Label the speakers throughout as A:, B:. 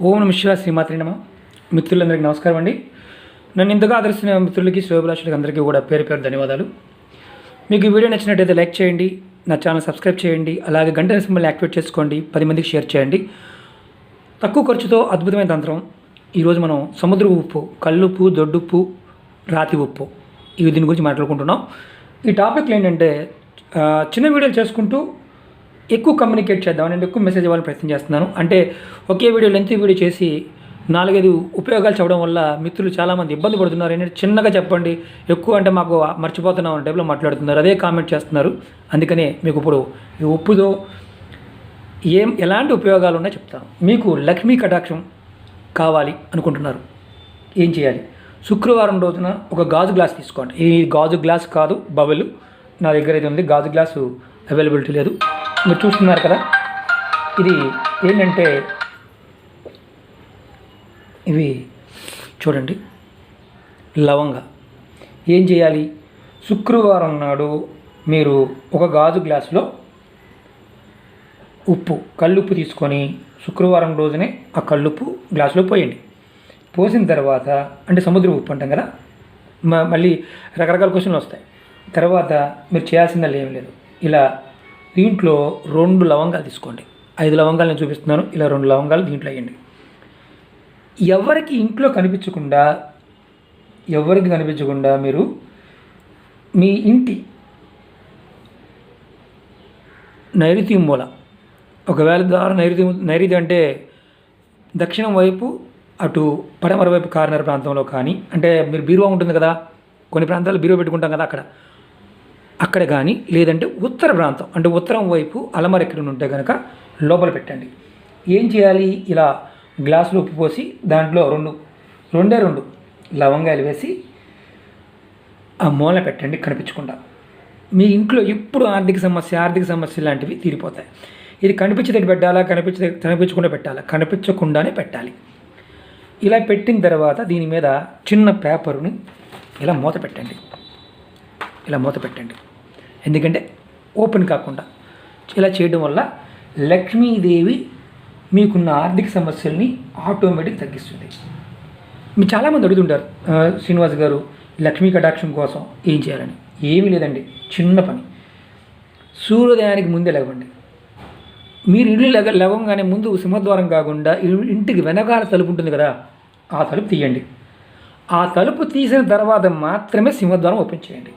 A: ఓం నమః శివాయ శ్రీమాత్రే నమః. మిత్రులందరికీ నమస్కారం అండి. నన్ను ఇంతగా ఆదరిస్తున్న మిత్రులకి శ్రేయోభిలాషులకి అందరికీ కూడా పేరు పేరు ధన్యవాదాలు. మీకు ఈ వీడియో నచ్చినట్టయితే లైక్ చేయండి, నా ఛానల్ సబ్స్క్రైబ్ చేయండి, అలాగే గంట సింబల్ని యాక్టివేట్ చేసుకోండి, 10 మందికి షేర్ చేయండి. తక్కువ ఖర్చుతో అద్భుతమైన తంత్రం. ఈరోజు మనం సముద్ర ఉప్పు, కల్లుప్పు, దొడ్డుప్పు, రాతి ఉప్పు దీని గురించి మాట్లాడుకుంటున్నాం. ఈ టాపిక్లు ఏంటంటే చిన్న వీడియోలు చేసుకుంటూ ఎక్కువ కమ్యూనికేట్ చేద్దామని నేను ఎక్కువ మెసేజ్ ఇవ్వాలని ప్రయత్నం చేస్తున్నాను. అంటే ఒకే వీడియో లెంత్ వీడియో చేసి 4-5 ఉపయోగాలు చెప్పడం వల్ల మిత్రులు చాలామంది ఇబ్బంది పడుతున్నారు. ఏంటంటే చిన్నగా చెప్పండి, ఎక్కువ అంటే మాకు మర్చిపోతున్నాం అనే టైప్లో మాట్లాడుతున్నారు, అదే కామెంట్ చేస్తున్నారు. అందుకనే మీకు ఇప్పుడు ఈ ఉప్పుతో ఎలాంటి ఉపయోగాలు ఉన్నాయో చెప్తాను. మీకు లక్ష్మీ కటాక్షం కావాలి అనుకుంటున్నారు, ఏం చేయాలి? శుక్రవారం రోజున ఒక గాజు గ్లాస్ తీసుకోండి. ఈ గాజు గ్లాస్ కాదు, బబుల్ నా దగ్గర అయితే ఉంది. గాజు గ్లాసు అవైలబిలిటీ లేదు, మీరు చూస్తున్నారు కదా. ఇది ఏంటంటే ఇవి చూడండి, లవంగా. ఏం చేయాలి? శుక్రవారం నాడు మీరు ఒక గాజు గ్లాసులో ఉప్పు, కల్లుప్పు తీసుకొని శుక్రవారం రోజునే ఆ కల్లుప్పు గ్లాసులో పోయండి. పోసిన తర్వాత, అంటే సముద్ర ఉప్పు అంటాం కదా, మళ్ళీ రకరకాల క్వశ్చన్లు వస్తాయి. తర్వాత మీరు చేయాల్సిందా ఏం లేదు, ఇలా దీంట్లో 2 లవంగాలు తీసుకోండి. 5 లవంగాలు నేను చూపిస్తున్నాను, ఇలా 2 లవంగాలు దీంట్లో వేయండి. ఎవరికి ఇంట్లో కనిపించకుండా మీరు మీ ఇంటి నైరుతి మూల, ఒకవేళ ద్వారా నైరుతి అంటే దక్షిణం వైపు, అటు పడమర వైపు కార్నర్ ప్రాంతంలో కానీ, అంటే మీరు బీరువా ఉంటుంది కదా, కొన్ని ప్రాంతాల్లో బీరువా పెట్టుకుంటాం కదా, అక్కడ కానీ, లేదంటే ఉత్తర ప్రాంతం అంటే ఉత్తరం వైపు అలమర ఎక్కడ ఉంటే కనుక లోపల పెట్టండి. ఏం చేయాలి? ఇలా గ్లాసులో ఉప్పు పోసి దాంట్లో 2 లవంగాలు వేసి ఆ మూల పెట్టండి కనిపించకుండా. మీ ఇంట్లో ఎప్పుడు ఆర్థిక సమస్య లాంటివి తీరిపోతాయి. ఇది కనిపించేటట్టు పెట్టాలా, కనిపించకుండా పెట్టాలా? కనిపించకుండానే పెట్టాలి. ఇలా పెట్టిన తర్వాత దీని మీద చిన్న పేపరుని ఇలా మూత పెట్టండి. ఎందుకంటే ఓపెన్ కాకుండా ఇలా చేయడం వల్ల లక్ష్మీదేవి మీకున్న ఆర్థిక సమస్యల్ని ఆటోమేటిక్ తగ్గిస్తుంది. మీరు చాలామంది అడుగుతుంటారు, శ్రీనివాస్ గారు లక్ష్మీ కటాక్షం కోసం ఏం చేయాలని. ఏమీ లేదండి, చిన్న పని. సూర్యోదయానికి ముందే లేవండి. మీరు ఇల్లు లేవగానే ముందు సింహద్వారం కాకుండా ఇంటికి వెనకాల తలుపు ఉంటుంది కదా, ఆ తలుపు తీయండి. ఆ తలుపు తీసిన తర్వాత మాత్రమే సింహద్వారం ఓపెన్ చేయండి.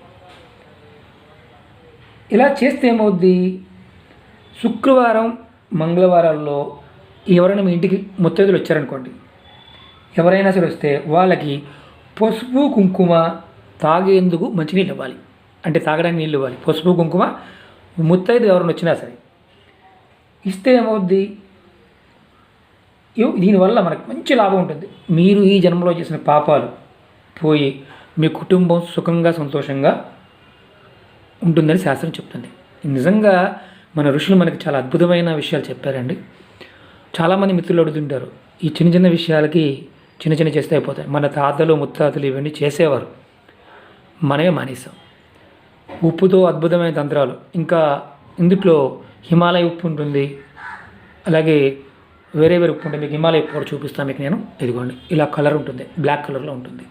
A: ఇలా చేస్తే ఏమవుద్ది? శుక్రవారం, మంగళవారాల్లో ఎవరైనా మీ ఇంటికి ముత్తైదులు వచ్చారనుకోండి, ఎవరైనా సరే వస్తే వాళ్ళకి పసుపు కుంకుమ తాగేందుకు మంచినీళ్ళు ఇవ్వాలి, అంటే తాగడానికి నీళ్ళు ఇవ్వాలి. పసుపు కుంకుమ ముత్తైదు ఎవరైనా వచ్చినా సరే ఇస్తే ఏమవుద్ది? దీనివల్ల మనకు మంచి లాభం ఉంటుంది. మీరు ఈ జన్మలో చేసిన పాపాలు పోయి మీ కుటుంబం సుఖంగా సంతోషంగా ఉంటుందని శాస్త్రం చెప్తుంది. నిజంగా మన ఋషులు మనకి చాలా అద్భుతమైన విషయాలు చెప్పారండి. చాలామంది మిత్రులు అడుగుతుంటారు, ఈ చిన్న విషయాలకి చిన్న చేస్తే అయిపోతాయి. మన తాతలు ముత్తాతలు ఇవన్నీ చేసేవారు, మనమే మానేసాం. ఉప్పుతో అద్భుతమైన తంత్రాలు. ఇంకా ఇందులో హిమాలయ ఉప్పు ఉంటుంది, అలాగే వేరే ఉప్పు ఉంటుంది. మీకు హిమాలయ ఉప్పు కూడా చూపిస్తాను మీకు నేను. ఇదిగోండి, ఇలా కలర్ ఉంటుంది, బ్లాక్ కలర్లో ఉంటుంది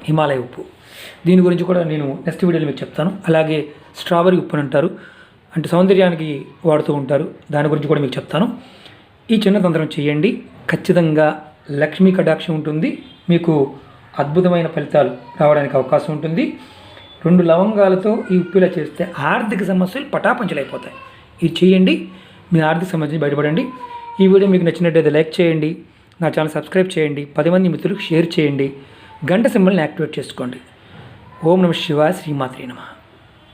A: హిమాలయ ఉప్పు. దీని గురించి కూడా నేను నెక్స్ట్ వీడియోలో మీకు చెప్తాను. అలాగే స్ట్రాబెరీ ఉప్పు అని అంటారు, అంటే సౌందర్యానికి వాడుతూ ఉంటారు, దాని గురించి కూడా మీకు చెప్తాను. ఈ చిన్న తంత్రం చేయండి, ఖచ్చితంగా లక్ష్మీ కటాక్షం ఉంటుంది, మీకు అద్భుతమైన ఫలితాలు రావడానికి అవకాశం ఉంటుంది. 2 లవంగాలతో ఈ ఉప్పులా చేస్తే ఆర్థిక సమస్యలు పటాపంచలైపోతాయి. ఇది చేయండి, మీ ఆర్థిక సమస్యని బయటపడండి. ఈ వీడియో మీకు నచ్చినట్టయితే లైక్ చేయండి, నా ఛానల్ సబ్స్క్రైబ్ చేయండి, 10 మంది మిత్రులకు షేర్ చేయండి, గంట సింబల్ని యాక్టివేట్ చేసుకోండి. ఓం నమః శివాయ శ్రీమాత్రే నమః.